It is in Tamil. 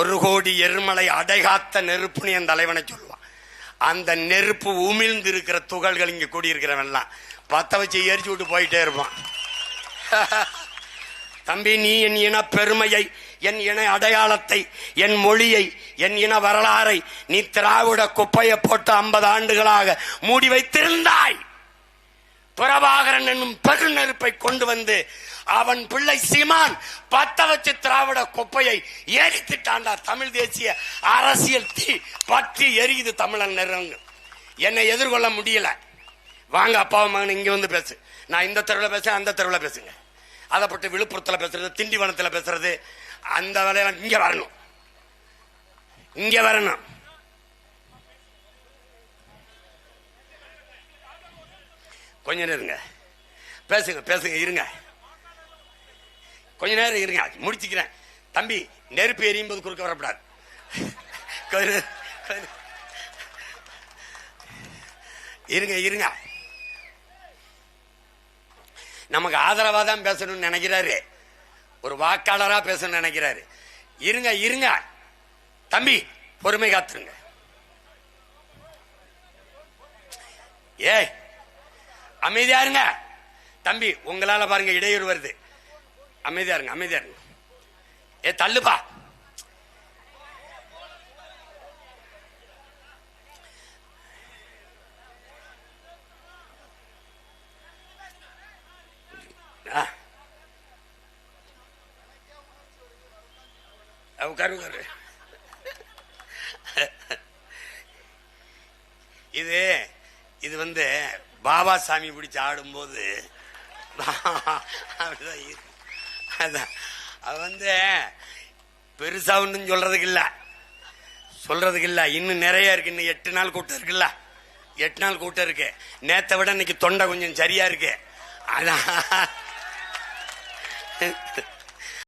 1 கோடி எருமலை அடைகாத்த நெருப்புன்னு என் தலைவனை சொல்லுவான். அந்த நெருப்பு உமிழ்ந்து இருக்கிற துகள்கள் இங்க கூடியிருக்கிறவெல்லாம் பத்த வச்சு எரிச்சு விட்டு போயிட்டே இருப்பான். தம்பி, நீ என் இன பெருமையை, என் இன அடையாளத்தை, என் மொழியை, என் இன வரலாறை நீ திராவிட குப்பையை போட்டு 50 ஆண்டுகளாக மூடி வைத்திருந்தாய். பிரபாகரன் என்னும் பெருநெருப்பை கொண்டு வந்து அவன் பிள்ளை சீமான் பத்த வச்சு திராவிட குப்பையை எரித்துட்டாண்டா. தமிழ் தேசிய அரசியல் தீ பற்றி எரியுது தமிழன் நெருங்கு. என்னை எதிர்கொள்ள முடியல. வாங்க அப்பாவும் மகன் இங்க வந்து பேசு. நான் இந்த தெருவில் பேசுறேன், அந்த தெருவில் பேசுங்க. அதை பற்றி விழுப்புரத்தில் பேசுறது, திண்டிவனத்தில் பேசுறது, அந்த வேலையெல்லாம் இங்க வரணும், இங்க வரணும். கொஞ்ச நேரம் இருங்க, பேசுங்க பேசுங்க, இருங்க கொஞ்ச நேரம் இருங்க, முடிச்சுக்கிறேன். தம்பி, நெருப்பு எரியும் போது குறுக்க வரப்படாது. இருங்க இருங்க, நமக்கு ஆதரவா தான் பேசணும்னு நினைக்கிறாரு, ஒரு வாக்காளரா பேசணும்னு நினைக்கிறாரு. இருங்க இருங்க தம்பி, பொறுமை காத்துருங்க. ஏ அமைதியா இருங்க தம்பி, உங்களால பாருங்க இடையூறு வருது. அமைதியா இருங்க அமைதியா இருங்க. ஏ தள்ளுப்பா. உட்காரு உட்காரு. இது வந்து பாபா சாமி பிடிச்சு ஆடும்போது அது வந்து பெருசா ஒன்றும் சொல்றதுக்கு இல்ல. இன்னும் நிறைய இருக்கு. இன்னும் 8 நாள் கூட்டம் இருக்குல்ல, 8 நாள் கூட்டம் இருக்கு. நேத்தை விட இன்னைக்கு தொண்டை கொஞ்சம் சரியா இருக்கு. அதான்